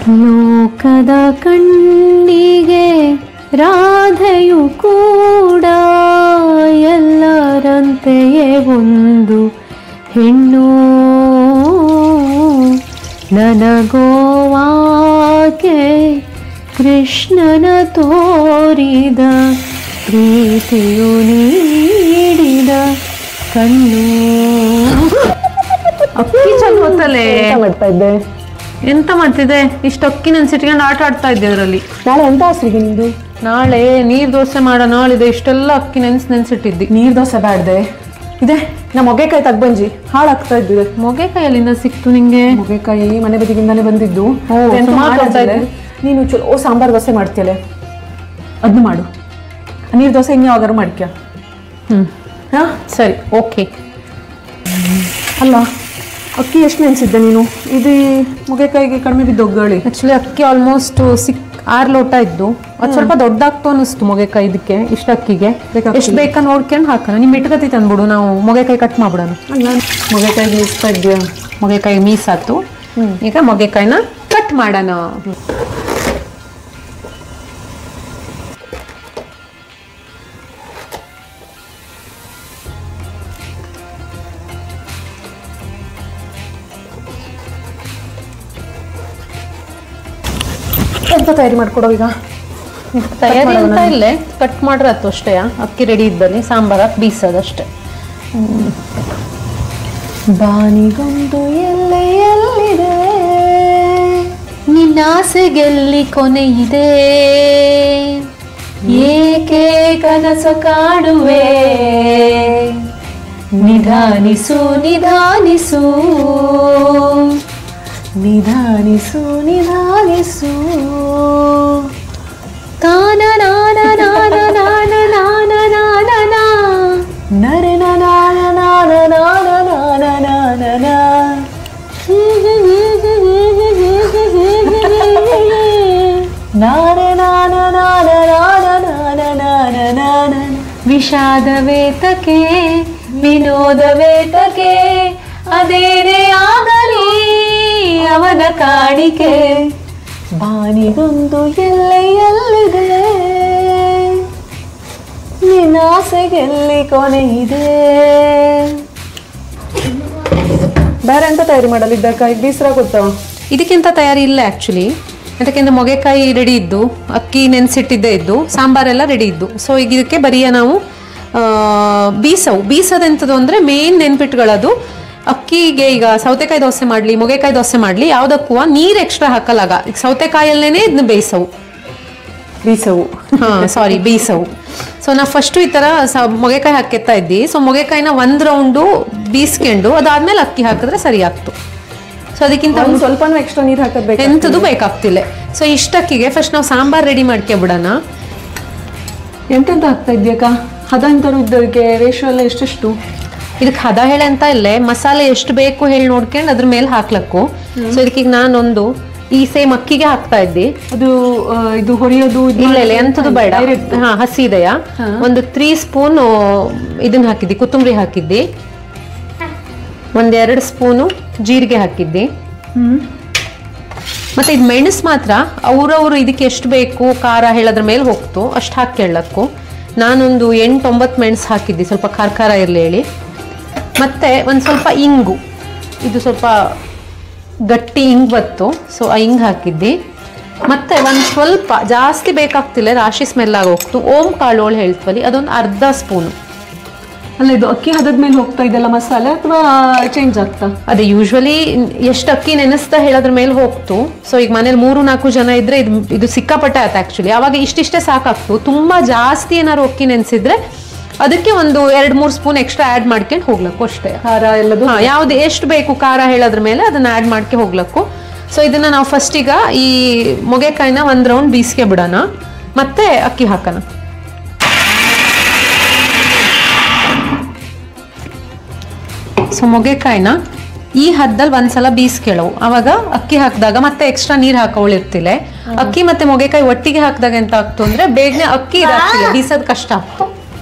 ಲೋಕದ ಕಣ್ಣಿಗೆ ರಾಧೆಯು ಕೂಡ ಎಲ್ಲರಂತೆಯೇ ಒಂದು ಹೆಣ್ಣು, ನನಗೋವಾಕೆ ಕೃಷ್ಣನ ತೋರಿದ ಪ್ರೀತಿಯು ನೀಡಿದ ಕಣ್ಣು. ಅಕ್ಕಿ ಚಂದ ಗೊತ್ತಲ್ಲೇ ಮಾಡ್ತಾ ಇದ್ದೆ. ಎಂತ ಮಾಡ್ತಿದ್ದೆ? ಇಷ್ಟು ಅಕ್ಕಿ ನೆನ್ಸಿಟ್ಕೊಂಡು ಆಟ ಆಡ್ತಾ ಇದ್ದೆ ಅದರಲ್ಲಿ. ನಾಳೆ ಎಂತ ಆಸ್ರಿಗೆ ನಿಂದು? ನಾಳೆ ನೀರ್ ದೋಸೆ ಮಾಡೋ ನಾಳಿದೆ. ಇಷ್ಟೆಲ್ಲ ಅಕ್ಕಿ ನೆನ್ಸಿಟ್ಟಿದ್ದಿ. ನೀರ್ ದೋಸೆ ಬ್ಯಾಡ್ದೆ ಇದೆ. ನಾ ಮೊಗೆಕಾಯಿ ತಗ್ಬಂಜಿ ಹಾಳಾಗ್ತಾ ಇದ್ದಿದೆ. ಮೊಗೆಕಾಯಲ್ಲಿಂದ ಸಿಕ್ತು ನಿಂಗೆ? ಮೊಗೆಕಾಯಿ ಮನೆ ಬದಿಗಿಂದಾನೆ ಬಂದಿದ್ದು. ಸುಮಾರು ನೀನು ಚಲೋ ಸಾಂಬಾರ್ ದೋಸೆ ಮಾಡ್ತೀಯಲೆ, ಅದನ್ನು ಮಾಡು. ನೀರ್ ದೋಸೆ ಇನ್ಯಾವಾಗಾರು ಮಾಡ್ಕ್ಯಾ? ಹಾ ಸರಿ, ಓಕೆ. ಅಲ್ಲ, ಅಕ್ಕಿ ಎಷ್ಟು ನೆನ್ಸಿದ್ದೆ ನೀನು? ಇದು ಮೊಗೆಕಾಯಿಗೆ ಕಡಿಮೆ ಬಿದ್ದೋಗ್ಗಾಳಿ. ಆಕ್ಚುಲಿ ಅಕ್ಕಿ ಆಲ್ಮೋಸ್ಟ್ 6 ಲೋಟ ಇದ್ದು, ಅದು ಸ್ವಲ್ಪ ದೊಡ್ಡದಾಗ್ತು ಅನ್ನಿಸ್ತು ಮೊಗೆಕಾಯಿ. ಇದಕ್ಕೆ ಇಷ್ಟ ಅಕ್ಕಿಗೆ ಎಷ್ಟು ಬೇಕಾ ನೋಡ್ಕೊಂಡು ಹಾಕೋಣ. ನಿಮ್ ಇಟ್ಕತಿ ತಂದ್ಬಿಡು, ನಾವು ಮೊಗೆಕಾಯಿ ಕಟ್ ಮಾಡ್ಬಿಡೋಣ. ಮೊಗೆಕಾಯಿ ಮೀಸ್ತಾ ಇದೆಯಾ? ಮೊಗೆಕಾಯಿ ಮೀಸಾತು. ಈಗ ಮೊಗೆಕಾಯಿನ ಕಟ್ ಮಾಡೋಣ. ಎಂತ ತಯಾರಿ ಮಾಡ್ಕೊಡೋ ಈಗ? ತಯಾರಿ ಅಂತ ಇಲ್ಲೇ ಕಟ್ ಮಾಡ್ರೆ ಆಯ್ತು ಅಷ್ಟೇ. ಅಕ್ಕಿ ರೆಡಿ ಇದ್ದಲ್ಲಿ ಸಾಂಬಾರ ಬೀಸೋದಷ್ಟೇ. ಬಾನಿಗೊಂದು ಎಲ್ಲೆಯಲ್ಲಿದೆ, ನಿನ್ನಾಸೆಗೆಲ್ಲಿ ಕೊನೆ ಇದೆ, ಏಕೆ ಕನಸು ಕಾಡುವೆ, ನಿಧಾನಿಸು ನಿಧಾನಿಸು ನಿಧಾನಿಸು ನಿಧಾನಿಸು, ತಾನ ನಾನ ನಾನ ನಾನ ನಾನ ನಾನ ನರೆ ನಾನ ನಾನ ನಾನ ನಾನ ನಾನ ನಾನ ನಾನ ನಾನ ನಾನ ನಾನ ನಾನ ನಾನ. ವಿಷಾದವೇತಕೆ ವಿನೋದವೇತಕೆ, ಅದೇನೇ ಆಗಲಿ ಅವನ ಕಾಣಿಕೆ, ಬಾನಿಗೊಂದು ಎಲ್ಲೆಯಲ್ಲಿದೆ, ನಿನ್ನಾಸೆಗೆಲ್ಲಿ ಕೊನೆ ಇದೆ. ಬೇರೆ ಎಂತ ತಯಾರಿ ಮಾಡಲಿದ್ದ? ಕಾಯಿ ಬೀಸರ ಗೊತ್ತಾ? ಇದಕ್ಕಿಂತ ತಯಾರಿ ಇಲ್ಲ ಆ್ಯಕ್ಚುಲಿ. ಯಾಕೆಂದರೆ ಮೊಗೆಕಾಯಿ ರೆಡಿ ಇದ್ದು, ಅಕ್ಕಿ ನೆನೆಸಿಟ್ಟಿದ್ದೇ ಇದ್ದು, ಸಾಂಬಾರೆಲ್ಲ ರೆಡಿ ಇದ್ದು. ಸೊ ಈಗ ಇದಕ್ಕೆ ಬರೀ ನಾವು ಬೀಸೋದೆಂಥದ್ದು ಅಂದರೆ ಮೇನ್ ನೆನ್ಪಿಟ್ಗಳದು. ಅಕ್ಕಿಗೆ ಈಗ ಸೌತೆಕಾಯಿ ದೋಸೆ ಮಾಡಲಿ, ಮೊಗೆಕಾಯಿ ದೋಸೆ ಮಾಡಲಿ, ಯಾವುದಕ್ಕೂ ನೀರು ಎಕ್ಸ್ಟ್ರಾ ಹಾಕಲಾಗ. ಈಗ ಸೌತೆಕಾಯಲ್ಲೇ ಇದನ್ನ ಬೇಯಿಸವು. ಸೊ ನಾವು ಫಸ್ಟು ಈ ಥರ ಮೊಗೆಕಾಯಿ ಹಾಕಿರ್ತಾ ಇದ್ದಿ. ಸೊ ಮೊಗೆಕಾಯಿನ 1 ರೌಂಡು ಬೀಸ್ಕೊಂಡು ಅದಾದ್ಮೇಲೆ ಅಕ್ಕಿ ಹಾಕಿದ್ರೆ ಸರಿ ಆಗ್ತು. ಸೊ ಅದಕ್ಕಿಂತ ಸ್ವಲ್ಪ ಎಕ್ಸ್ಟ್ರಾ ನೀರು ಹಾಕಬೇಕು, ಎಂಥದ್ದು ಬೇಕಾಗ್ತಿಲ್ಲ. ಸೊ ಇಷ್ಟಕ್ಕಿಗೆ ಫಸ್ಟ್ ನಾವು ಸಾಂಬಾರ್ ರೆಡಿ ಮಾಡ್ಕೊಬಿಡೋಣ. ಎಂತೆಂತ ಹಾಕ್ತಾ ಇದ್ಯಾಕ? ಹದ ಎಂತಾರು ಇದ್ದವರಿಗೆ ರೇಷೋ ಎಲ್ಲ ಎಷ್ಟೆಷ್ಟು? ಇದಕ್ಕೆ ಹದ ಹೇಳಿ ಅಂತ ಇಲ್ಲೇ, ಮಸಾಲೆ ಎಷ್ಟು ಬೇಕು ಹೇಳಿ ನೋಡ್ಕೊಂಡು ಅದ್ರ ಮೇಲೆ ಹಾಕ್ಲಕ್ಕು. ಸೊ ಇದಕ್ಕೀಗ ನಾನೊಂದು ಈ ಸೇಮ್ ಅಕ್ಕಿಗೆ ಹಾಕ್ತಾ ಇದ್ದಿ. ಅದು ಇದು ಹೊರಿಯೋದು ಇಲ್ಲ ಇಲ್ಲ ಎಂಥದ್ದು ಬೇಡ. ಹಾ ಹಸಿ ಇದೆಯಾ? ಒಂದು 3 ಸ್ಪೂನ್ ಇದನ್ನ ಹಾಕಿದ್ದಿ, ಕೊತ್ತಂಬರಿ ಹಾಕಿದ್ದಿ. 1-2 ಸ್ಪೂನು ಜೀರಿಗೆ ಹಾಕಿದ್ದಿ. ಮತ್ತೆ ಇದು ಮೆಣಸು ಮಾತ್ರ ಅವ್ರವ್ರು ಇದಕ್ಕೆ ಎಷ್ಟು ಬೇಕು ಖಾರ ಹೇಳೋದ್ರ ಮೇಲೆ ಹೋಗ್ತು ಅಷ್ಟು ಹಾಕ್ಕೊಳ್ಳಕ್ಕು. ನಾನೊಂದು 8-9 ಮೆಣಸು ಹಾಕಿದ್ದಿ, ಸ್ವಲ್ಪ ಖಾರ ಇರಲಿ ಹೇಳಿ. ಮತ್ತೆ ಒಂದು ಸ್ವಲ್ಪ ಇಂಗು, ಇದು ಸ್ವಲ್ಪ ಗಟ್ಟಿ ಇಂಗು ಬತ್ತು. ಸೊ ಆ ಇಂಗು ಹಾಕಿದ್ದಿ. ಮತ್ತೆ ಒಂದು ಸ್ವಲ್ಪ ಜಾಸ್ತಿ ಬೇಕಾಗ್ತಿಲ್ಲ, ರಾಶಿ ಸ್ಮೆಲ್ ಆಗೋಗ್ತು. ಓಂ ಕಾಳೋಳು ಹೇಳ್ತೀವಲ್ಲಿ ಅದೊಂದು 1/2 ಸ್ಪೂನು. ಅಲ್ಲ, ಇದು ಅಕ್ಕಿ ಹದದ ಮೇಲೆ ಹೋಗ್ತಾ ಇದೆಲ್ಲ ಮಸಾಲೆ ಅಥವಾ ಚೇಂಜ್ ಆಗ್ತಾ? ಅದೇ ಯೂಶ್ವಲಿ ಎಷ್ಟು ಅಕ್ಕಿ ನೆನೆಸ್ತಾ ಹೇಳೋದ್ರ ಮೇಲೆ ಹೋಗ್ತು. ಸೊ ಈಗ ಮನೇಲಿ 3-4 ಜನ ಇದ್ರೆ ಇದು ಸಿಕ್ಕಾಪಟ್ಟೆ ಆಯ್ತು ಆ್ಯಕ್ಚುಲಿ. ಆವಾಗ ಇಷ್ಟಿಷ್ಟೇ ಸಾಕಾಗ್ತು. ತುಂಬ ಜಾಸ್ತಿ ಏನಾದ್ರು ಅಕ್ಕಿ ನೆನೆಸಿದ್ರೆ ಅದಕ್ಕೆ ಒಂದು 2-3 ಸ್ಪೂನ್ ಎಕ್ಸ್ಟ್ರಾ ಆ್ಯಡ್ ಮಾಡ್ಕೊಂಡು ಹೋಗ್ಲಕ್ಕು ಅಷ್ಟೇ. ಖಾರ ಎಲ್ಲದು ಯಾವ್ದು ಎಷ್ಟು ಬೇಕು ಖಾರ ಹೇಳೋದ್ರ ಮೇಲೆ ಅದನ್ನ ಆ್ಯಡ್ ಮಾಡ್ಕೆ ಹೋಗ್ಲಕ್ಕು. ಸೊ ಇದನ್ನ ನಾವು ಫಸ್ಟ್ ಈಗ ಈ ಮೊಗೆಕಾಯಿನ 1 ರೌಂಡ್ ಬೀಸ್ಕೆ ಬಿಡೋಣ, ಮತ್ತೆ ಅಕ್ಕಿ ಹಾಕೋಣ. ಸೊ ಮೊಗೆಕಾಯಿನ ಈ ಹದ್ದಲ್ಲಿ ಒಂದ್ಸಲ ಬೀಸ್ಕೆಳವು. ಅವಾಗ ಅಕ್ಕಿ ಹಾಕಿದಾಗ ಮತ್ತೆ ಎಕ್ಸ್ಟ್ರಾ ನೀರು ಹಾಕೊಳ್ಳಿರ್ತಿಲ್ಲ. ಅಕ್ಕಿ ಮತ್ತೆ ಮೊಗೆಕಾಯಿ ಒಟ್ಟಿಗೆ ಹಾಕಿದಾಗ ಎಂತ ಆಗ್ತು ಅಂದ್ರೆ ಬೇಗನೆ ಅಕ್ಕಿ ಇದಾಗ್ತಿಲ್ಲ, ಬೀಸೋದು ಕಷ್ಟ ಆಗ್ತು.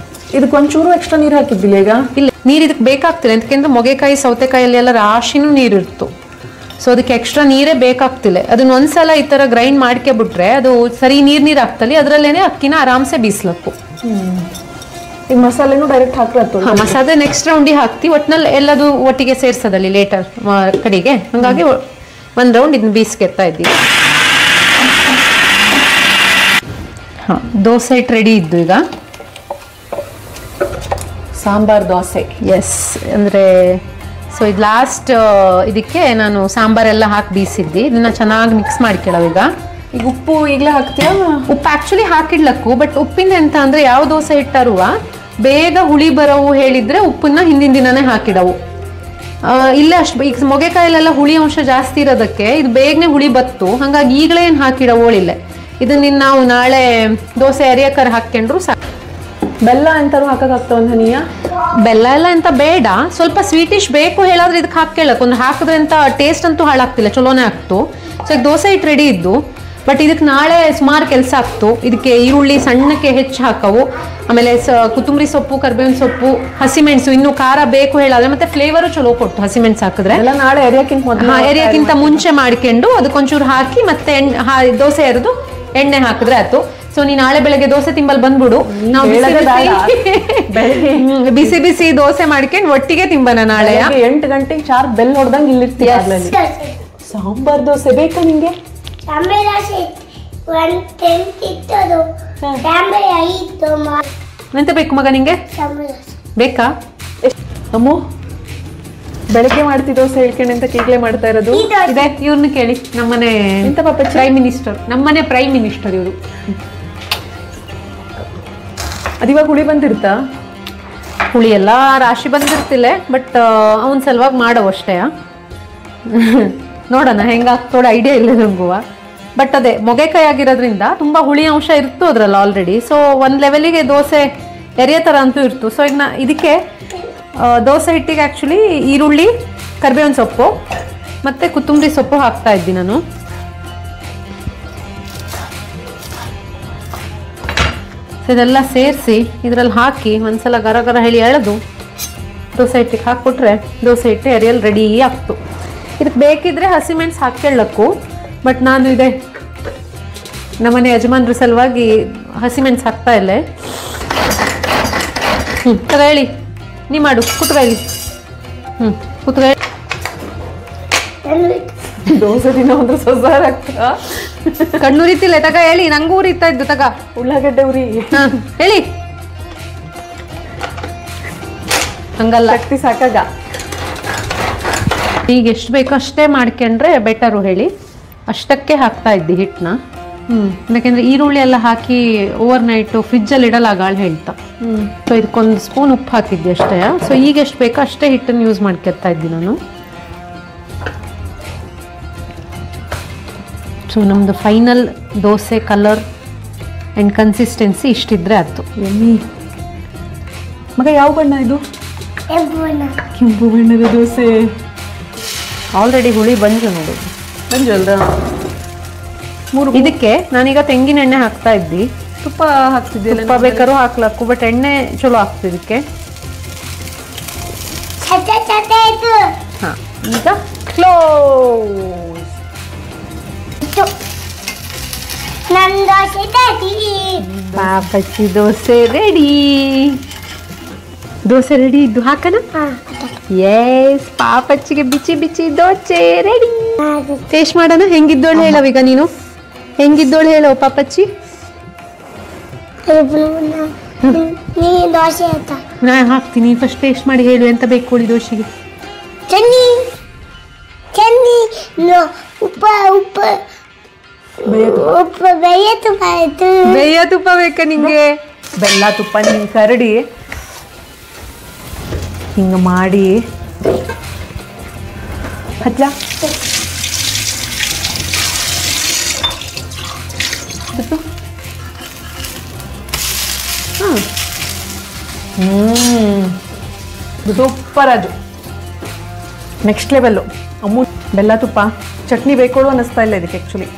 ಇದಕ್ಕೆ ಒಂಚೂರು ಎಕ್ಸ್ಟ್ರಾ ನೀರು ಹಾಕಿದ್ದಿಲ್ಲ ಈಗ? ಇಲ್ಲ, ನೀರು ಇದಕ್ಕೆ ಬೇಕಾಗ್ತಿಲ್ಲ. ಯಾಕೆಂದ್ರೆ ಮೊಗೆಕಾಯಿ ಸೌತೆಕಾಯಲ್ಲಿ ಎಲ್ಲ ರಾಶಿನೂ ನೀರು ಇರ್ತು. ಸೊ ಅದಕ್ಕೆ ಎಕ್ಸ್ಟ್ರಾ ನೀರೇ ಬೇಕಾಗ್ತಿಲ್ಲ. ಅದನ್ನ ಒಂದ್ಸಲ ಈ ತರ ಗ್ರೈಂಡ್ ಮಾಡ್ಕೊಬಿಟ್ರೆ ಅದು ಸರಿ ನೀರ್ ಆಗ್ತಲ್ಲಿ ಅದರಲ್ಲೇನೆ ಅಕ್ಕಿನ ಆರಾಮ್ಸೆ ಬೀಸ್ಲಕ್ಕು. ಈಗ ಮಸಾಲೆನೂ ಡೈರೆಕ್ಟ್ ಹಾಕ್ಲತ್ತು. ಮಸಾಲೆ ನೆಕ್ಸ್ಟ್ ರೌಂಡಿಗೆ ಹಾಕ್ತಿ, ಒಟ್ನಲ್ಲಿ ಎಲ್ಲದು ಒಟ್ಟಿಗೆ ಸೇರ್ಸದಲ್ಲಿ ಲೇಟರ್ ಕಡೆಗೆ. ಹಂಗಾಗಿ ಒಂದ್ ರೌಂಡ್ ಇದನ್ನ ಬೀಸ್ಕೆತ್ತಾ ಇದ್ದೀವಿ. ದೋಸೆ ಹಿಟ್ಟು ರೆಡಿ ಇದ್ದು ಈಗ. ಸಾಂಬಾರ್ ದೋಸೆ. ಎಸ್, ಅಂದರೆ ಸೊ ಇದು ಲಾಸ್ಟ್ ಇದಕ್ಕೆ ನಾನು ಸಾಂಬಾರೆಲ್ಲ ಹಾಕಿ ಬೀಸಿದ್ದಿ. ಇದನ್ನ ಚೆನ್ನಾಗಿ ಮಿಕ್ಸ್ ಮಾಡ್ಕೊಳ್ಳೋ ಈಗ. ಈಗ ಉಪ್ಪು ಈಗಲೇ ಹಾಕ್ತೀಯಾ? ಉಪ್ಪು ಆ್ಯಕ್ಚುಲಿ ಹಾಕಿಡ್ಲಕ್ಕು, ಬಟ್ ಉಪ್ಪಿನ ಎಂತ ಅಂದರೆ ಯಾವ ದೋಸೆ ಹಿಟ್ಟರುವ ಬೇಗ ಹುಳಿ ಬರೋವು ಹೇಳಿದರೆ ಉಪ್ಪನ್ನ ಹಿಂದಿನ ದಿನನೇ ಹಾಕಿಡವು. ಇಲ್ಲ ಅಷ್ಟು ಈಗ ಮೊಗೆಕಾಯಲ್ಲೆಲ್ಲ ಹುಳಿ ಅಂಶ ಜಾಸ್ತಿ ಇರೋದಕ್ಕೆ ಇದು ಬೇಗನೆ ಹುಳಿ ಬತ್ತು, ಹಾಗಾಗಿ ಈಗಲೇ ಏನು ಹಾಕಿಡೋಳಿಲ್ಲ. ಇದನ್ನ ನಾವು ನಾಳೆ ದೋಸೆ ಅರಿಯಕರ ಹಾಕ್ಕೊಂಡ್ರು ಸಾಕು. ಬೆಲ್ಲ ಎಂತಾರು ಹಾಕಕ್ಕಾಗ್ತಾವ ಧನಿಯಾ? ಬೆಲ್ಲ ಎಲ್ಲ ಎಂತ ಬೇಡ, ಸ್ವಲ್ಪ ಸ್ವೀಟಿಶ್ ಬೇಕು ಹೇಳಾದ್ರೆ ಇದಕ್ಕೆ ಹಾಕ್ಕೊಳ್ಳಕ್ಕೆ. ಒಂದು ಹಾಕಿದ್ರೆ ಅಂತ ಟೇಸ್ಟ್ ಅಂತೂ ಹಾಳಾಗ್ತಿಲ್ಲ, ಚಲೋನೇ ಆಗ್ತು. ಸೊ ಈಗ ದೋಸೆ ಹಿಟ್ಟು ರೆಡಿ ಇದ್ದು, ಬಟ್ ಇದಕ್ಕೆ ನಾಳೆ ಸುಮಾರು ಕೆಲಸ ಆಗ್ತು. ಇದಕ್ಕೆ ಈರುಳ್ಳಿ ಸಣ್ಣಕ್ಕೆ ಹೆಚ್ಚು ಹಾಕವು, ಆಮೇಲೆ ಕೊತ್ತಂಬರಿ ಸೊಪ್ಪು, ಕರ್ಬೇವಿನ ಸೊಪ್ಪು, ಹಸಿಮೆಣಸು, ಇನ್ನೂ ಖಾರ ಬೇಕು ಹೇಳಾದ್ರೆ ಮತ್ತೆ ಫ್ಲೇವರು ಚಲೋ ಕೊಟ್ಟು ಹಸಿಮೆಣಸು ಹಾಕಿದ್ರೆ. ಎಲ್ಲ ನಾಳೆ ಎರಿಯಕ್ಕಿಂತ ಮುಂಚೆ ಮಾಡ್ಕೊಂಡು ಅದಕ್ಕೊಂಚೂರು ಹಾಕಿ ಮತ್ತೆ ದೋಸೆ ಎರೆದು ಎಣ್ಣೆ ಹಾಕಿದ್ರೆ ಆಯ್ತು. ಸೊ ನೀ ನಾಳೆ ಬೆಳಗ್ಗೆ ದೋಸೆ ತಿಂಬಲ್ ಬಂದ್ಬಿಡು, ನಾವು ಬಿಸಿ ಬಿಸಿ ದೋಸೆ ಮಾಡ್ಕೊಂಡು ಒಟ್ಟಿಗೆ ತಿಂಬನ ನಾಳೆ 8 ಗಂಟೆಗೆ ಶಾರ್ಪ್ ಬೆಲ್ ಹೊಡೆದಂಗೆ ಇಲ್ಲಿರ್ತೀವಿ. ಸಾಂಬಾರ್ ದೋಸೆ ಬೇಕಾ ನಿಂಗೆ? ಎಂತ ಬೇಕು ಮಗ ನಿಂಗೆ? ಬೇಕಾ? ಅಮ್ಮು ಬೆಳಗ್ಗೆ ಮಾಡ್ತಿ ದೋಸೆ ಹೇಳ್ಕೊಂಡು ಅಂತ ಈಗಲೇ ಮಾಡ್ತಾ ಇರೋದು ಇದೆ. ಇವ್ರನ್ನ ಕೇಳಿ, ನಮ್ಮನೆ ಎಂತ ಪಾಪ ಪ್ರೈಮ್ ಮಿನಿಸ್ಟರ್, ನಮ್ಮನೆ ಪ್ರೈಮ್ ಮಿನಿಸ್ಟರ್ ಇವರು. ಅದಿವಾಗ ಹುಳಿ ಬಂದಿರ್ತಾ? ಹುಳಿ ಎಲ್ಲ ರಾಶಿ ಬಂದಿರ್ತಿಲ್ಲ, ಬಟ್ ಅವನ ಸಲುವಾಗಿ ಮಾಡೋ ಅಷ್ಟೇ. ನೋಡೋಣ ಹೆಂಗಾಗ್ತೋಡ, ಐಡಿಯಾ ಇಲ್ಲ ನಂಗುವ. ಬಟ್ ಅದೇ ಮೊಗೆಕಾಯಿ ಆಗಿರೋದ್ರಿಂದ ತುಂಬ ಹುಳಿ ಅಂಶ ಇರ್ತು ಅದ್ರಲ್ಲಿ ಆಲ್ರೆಡಿ. ಸೊ ಒಂದು ಲೆವೆಲಿಗೆ ದೋಸೆ ಎರೆಯ ಥರ ಅಂತೂ ಇರ್ತು. ಸೊ ಈಗ ಇದಕ್ಕೆ ದೋಸೆ ಹಿಟ್ಟಿಗೆ ಆ್ಯಕ್ಚುಲಿ ಈರುಳ್ಳಿ, ಕರಿಬೇವಿನ ಸೊಪ್ಪು ಮತ್ತು ಕೊತ್ತಂಬರಿ ಸೊಪ್ಪು ಹಾಕ್ತಾ ಇದ್ದೀನಿ ನಾನು. ಸೊ ಇದೆಲ್ಲ ಸೇರಿಸಿ ಇದರಲ್ಲಿ ಹಾಕಿ ಒಂದ್ಸಲ ಗರ ಗರ ಹೇಳಿ ಎಳೆದು ದೋಸೆ ಹಿಟ್ಟಿಗೆ ಹಾಕ್ಬಿಟ್ರೆ ದೋಸೆ ಹಿಟ್ಟು ಎರಿಯಲ್ಲಿ ರೆಡಿ ಆಗ್ತು. ಇದಕ್ಕೆ ಬೇಕಿದ್ರೆ ಹಸಿಮೆಣಸು ಹಾಕ್ಕೊಳ್ಳಕ್ಕು, ಬಟ್ ನಾನು ಇದೆ ನಮ್ಮನೆ ಯಜಮಾನ್ರ ಸಲುವಾಗಿ ಹಸಿಮೆಣಸು ಹಾಕ್ತಾ ಇಲ್ಲ. ತಗೊಳ್ಳಿ, ನೀ ಮಾಡು, ಕುತ್ಕೊಳ್ಳಿ. ಕುತ್ಕೊಳ್ಳಿ. ದೋಸೆ ದಿನ ಅಂದ್ರೆ ಸೊಸಾರ ಆಗ್ತಾ ಕಣ್ಣುರಿತಿಲ್ಲ ತಗ, ಹೇಳಿ. ನಂಗೂ ಉರಿತಾ ಇದ್ದು ತಗ. ಉಳ್ಳಾಗಡ್ಡೆ ಉರಿ ಹೇಳಿ. ಹಂಗಲ್ಲ, ಶಕ್ತಿ ಸಾಕಾಗ. ಈಗ ಎಷ್ಟು ಬೇಕೋ ಅಷ್ಟೇ ಮಾಡ್ಕೊಂಡ್ರೆ ಬೆಟರು ಹೇಳಿ. ಅಷ್ಟಕ್ಕೆ ಹಾಕ್ತಾ ಇದ್ದಿ ಹಿಟ್ಟನ್ನ. ಯಾಕೆಂದ್ರೆ ಈರುಳ್ಳಿ ಎಲ್ಲ ಹಾಕಿ ಓವರ್ ನೈಟು ಫ್ರಿಜ್ಜಲ್ಲಿ ಇಡಲ್ಲ ಗಾಳಿ ಹೇಳ್ತಾ. ಸೊ ಇದಕ್ಕೊಂದು ಸ್ಪೂನ್ ಉಪ್ಪು ಹಾಕಿದ್ದೆ ಅಷ್ಟೇ. ಸೊ ಈಗ ಎಷ್ಟು ಬೇಕೋ ಅಷ್ಟೇ ಹಿಟ್ಟನ್ನು ಯೂಸ್ ಮಾಡ್ಕೊತಾ ಇದ್ದಿ ನಾನು. ಸೊ ನಮ್ಮದು final dosa colour and consistency ಇಷ್ಟಿದ್ರೆ ಆಯ್ತು. ಎಮ್ಮಿ ಮಗ ಯಾವ ಬಣ್ಣ ಇದು? ಕೆಂಪು ಬಣ್ಣದ ದೋಸೆ. ಆಲ್ರೆಡಿ ಹುಳಿ ಬಂದು ನೋಡು, ಬಂಜಲ್ದ. ಇದಕ್ಕೆ ನಾನೀಗ ತೆಂಗಿನ ಎಣ್ಣೆ ಹಾಕ್ತಾ ಇದ್ದಿ. ತುಪ್ಪ ಹಾಕ್ತಿದ್ದೆ. ತುಪ್ಪ ಬೇಕಾದ್ರೂ ಹಾಕ್ಲಕ್ಕು, ಬಟ್ ಎಣ್ಣೆ ಚಲೋ ಆಗ್ತದೆ ಇದಕ್ಕೆ. ಹಾಂ, ಈಗ ಕ್ಲೋಸ್. ಪಾಪಚ್ಚಿ ದೋಸೆ ರೆಡಿ. ದೋಸೆ ರೆಡಿ ಇದ್ದು ಹಾಕನ. ಎಸ್, ಪಾಪಚ್ಚಿಗೆ ಬಿಚ್ಚಿ ಬಿಚ್ಚಿ ದೋಸೆ ರೆಡಿ. ಟೇಸ್ಟ್ ಮಾಡೋಣ. ಹೆಂಗಿದ್ದೋಳು ಹೇಳವ ಈಗ ನೀನು, ಹೆಂಗಿದ್ದೋಳು ಹೇಳೋ ಪಾಪಚ್ಚಿ. ನಾ ಹಾಕ್ತೀನಿ, ಫಸ್ಟ್ ಟೇಸ್ಟ್ ಮಾಡಿ ಹೇಳು ಎಂತ ಬೇಕು ಕೋಳಿ ದೋಸೆಗೆ. ಬೇಯ ತುಪ್ಪ ಬೇಕಾ ನಿಂಗೆ? ಬೆಲ್ಲ ತುಪ್ಪ ಹಿಂಗೆ ಕರಡಿ ಹಿಂಗೆ ಮಾಡಿ ಹಚ್ಚ. ಸೂಪರ್. ಅದು ನೆಕ್ಸ್ಟ್ ಲೆವೆಲ್ಲು. ಅಮೂಲ್ ಬೆಲ್ಲ ತುಪ್ಪ ಚಟ್ನಿ ಬೇಕೋಳು ಅನ್ನಿಸ್ತಾ ಇಲ್ಲ ಇದಕ್ಕೆ. ಆ್ಯಕ್ಚುಲಿ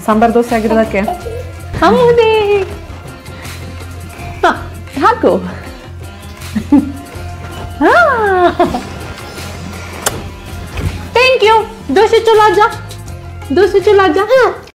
ಸಾಂಬಾರ್ ದೋಸೆ ಆಗಿರೋದಕ್ಕೆ ಹೌದೇ. ಹಾಂ, ಹಾಕು. Thank you. ದೋಸೆ ಚಲೋ ಅಜ್ಜ, ದೋಸೆ ಚಲೋ ಅಜ್ಜ.